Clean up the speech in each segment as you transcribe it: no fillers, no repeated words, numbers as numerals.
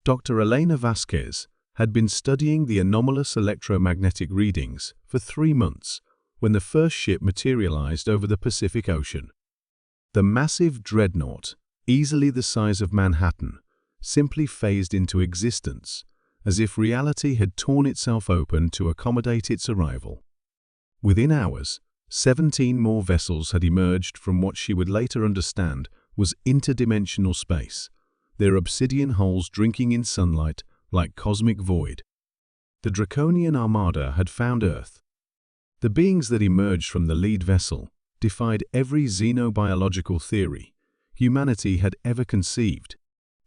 Dr. Elena Vasquez had been studying the anomalous electromagnetic readings for 3 months when the first ship materialized over the Pacific Ocean. The massive dreadnought, easily the size of Manhattan, simply phased into existence, as if reality had torn itself open to accommodate its arrival. Within hours, 17 more vessels had emerged from what she would later understand was interdimensional space, their obsidian hulls drinking in sunlight like cosmic void. The Draconian Armada had found Earth. The beings that emerged from the lead vessel defied every xenobiological theory humanity had ever conceived.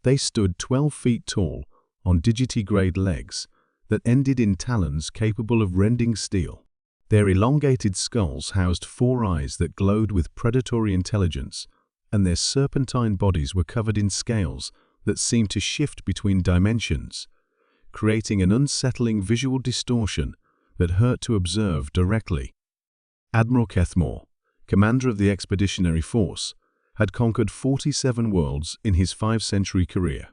They stood 12 feet tall on digitigrade legs that ended in talons capable of rending steel. Their elongated skulls housed 4 eyes that glowed with predatory intelligence, and their serpentine bodies were covered in scales that seemed to shift between dimensions, creating an unsettling visual distortion that hurt to observe directly. Admiral Kethmore, commander of the Expeditionary Force, had conquered 47 worlds in his 5-century career.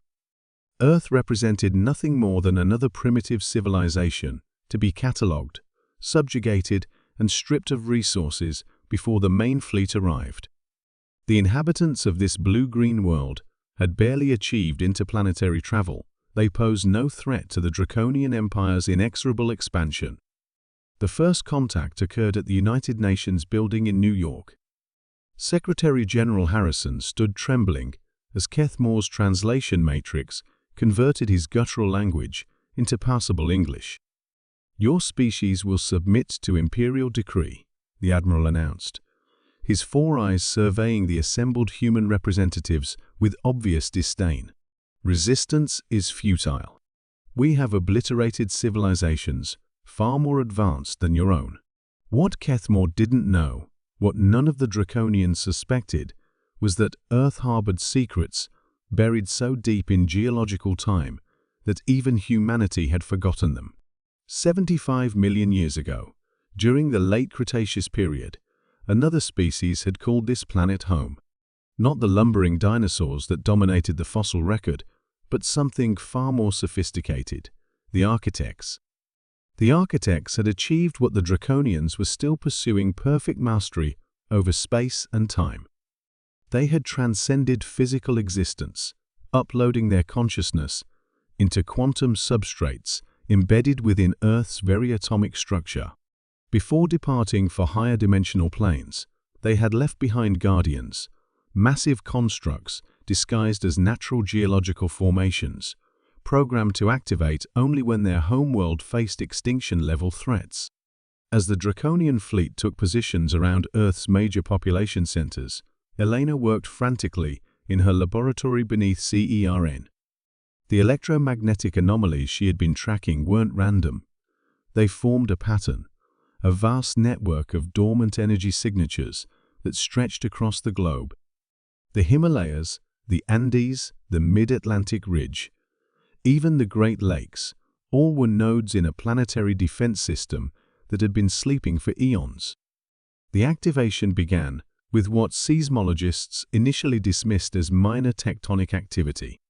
Earth represented nothing more than another primitive civilization to be catalogued, subjugated, and stripped of resources before the main fleet arrived. The inhabitants of this blue-green world had barely achieved interplanetary travel. They posed no threat to the Draconian Empire's inexorable expansion. The first contact occurred at the United Nations building in New York. Secretary General Harrison stood trembling as Kethmore's translation matrix converted his guttural language into passable English. "Your species will submit to imperial decree," the Admiral announced, his 4 eyes surveying the assembled human representatives with obvious disdain. "Resistance is futile. We have obliterated civilizations far more advanced than your own." What Kethmore didn't know, what none of the Draconians suspected, was that Earth harbored secrets buried so deep in geological time that even humanity had forgotten them. 75 million years ago, during the late Cretaceous period, another species had called this planet home. Not the lumbering dinosaurs that dominated the fossil record, but something far more sophisticated: the architects. The architects had achieved what the Draconians were still pursuing: perfect mastery over space and time. They had transcended physical existence, uploading their consciousness into quantum substrates embedded within Earth's very atomic structure. Before departing for higher dimensional planes, they had left behind guardians, massive constructs disguised as natural geological formations, programmed to activate only when their homeworld faced extinction-level threats. As the Draconian fleet took positions around Earth's major population centers, Elena worked frantically in her laboratory beneath CERN. The electromagnetic anomalies she had been tracking weren't random. They formed a pattern, a vast network of dormant energy signatures that stretched across the globe. The Himalayas, the Andes, the Mid-Atlantic Ridge, even the Great Lakes, all were nodes in a planetary defense system that had been sleeping for eons. The activation began with what seismologists initially dismissed as minor tectonic activity.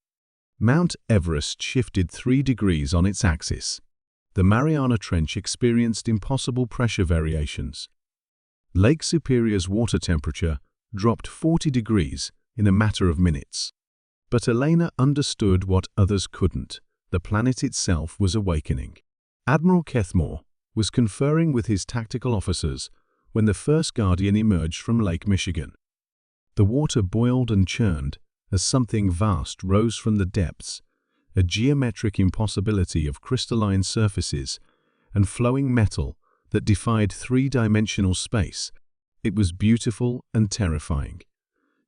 Mount Everest shifted 3 degrees on its axis. The Mariana Trench experienced impossible pressure variations. Lake Superior's water temperature dropped 40 degrees in a matter of minutes. But Elena understood what others couldn't. The planet itself was awakening. Admiral Kethmore was conferring with his tactical officers when the first Guardian emerged from Lake Michigan. The water boiled and churned as something vast rose from the depths, a geometric impossibility of crystalline surfaces and flowing metal that defied 3-dimensional space. It was beautiful and terrifying,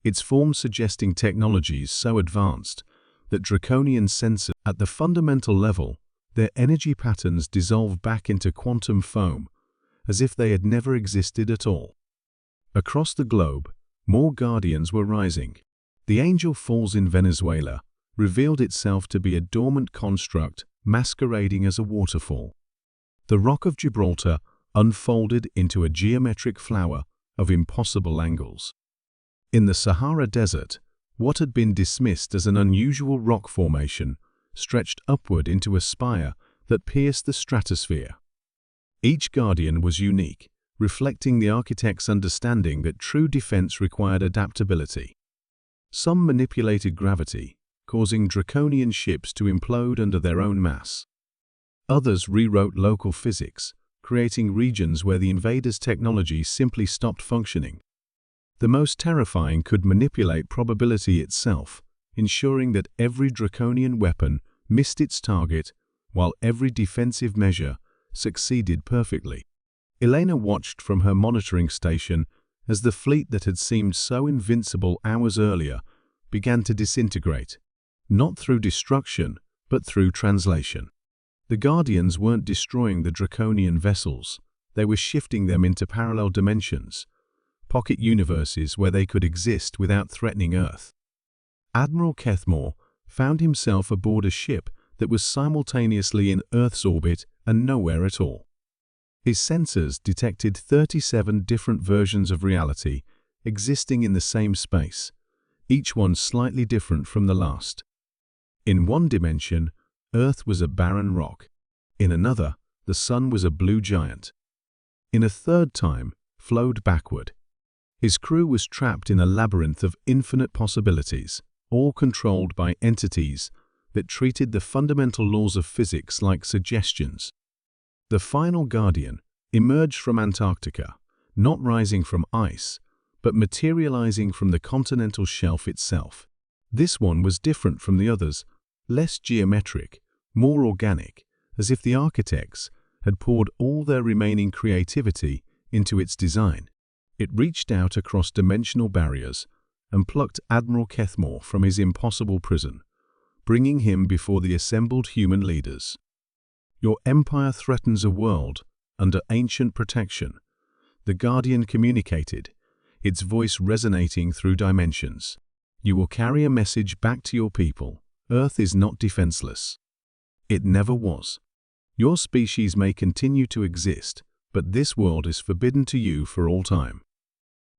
its form suggesting technologies so advanced that Draconian sensors at the fundamental level, their energy patterns dissolved back into quantum foam, as if they had never existed at all. Across the globe, more Guardians were rising. The Angel Falls in Venezuela revealed itself to be a dormant construct masquerading as a waterfall. The Rock of Gibraltar unfolded into a geometric flower of impossible angles. In the Sahara Desert, what had been dismissed as an unusual rock formation stretched upward into a spire that pierced the stratosphere. Each Guardian was unique, reflecting the architect's understanding that true defense required adaptability. Some manipulated gravity, causing Draconian ships to implode under their own mass. Others rewrote local physics, creating regions where the invaders' technology simply stopped functioning. The most terrifying could manipulate probability itself, ensuring that every Draconian weapon missed its target, while every defensive measure succeeded perfectly. Elena watched from her monitoring station as the fleet that had seemed so invincible hours earlier began to disintegrate, not through destruction, but through translation. The Guardians weren't destroying the Draconian vessels, they were shifting them into parallel dimensions, pocket universes where they could exist without threatening Earth. Admiral Kethmore found himself aboard a ship that was simultaneously in Earth's orbit and nowhere at all. His sensors detected 37 different versions of reality existing in the same space, each one slightly different from the last. In one dimension, Earth was a barren rock. In another, the sun was a blue giant. In a third time, flowed backward. His crew was trapped in a labyrinth of infinite possibilities, all controlled by entities that treated the fundamental laws of physics like suggestions. The final Guardian emerged from Antarctica, not rising from ice, but materializing from the continental shelf itself. This one was different from the others, less geometric, more organic, as if the architects had poured all their remaining creativity into its design. It reached out across dimensional barriers and plucked Admiral Kethmore from his impossible prison, bringing him before the assembled human leaders. "Your empire threatens a world under ancient protection," the Guardian communicated, its voice resonating through dimensions. "You will carry a message back to your people. Earth is not defenseless. It never was. Your species may continue to exist, but this world is forbidden to you for all time."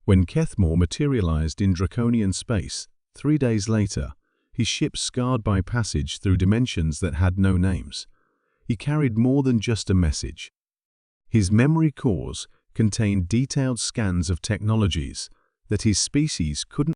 When Kethmore materialized in Draconian space, 3 days later, his ship scarred by passage through dimensions that had no names. He carried more than just a message. His memory cores contained detailed scans of technologies that his species couldn't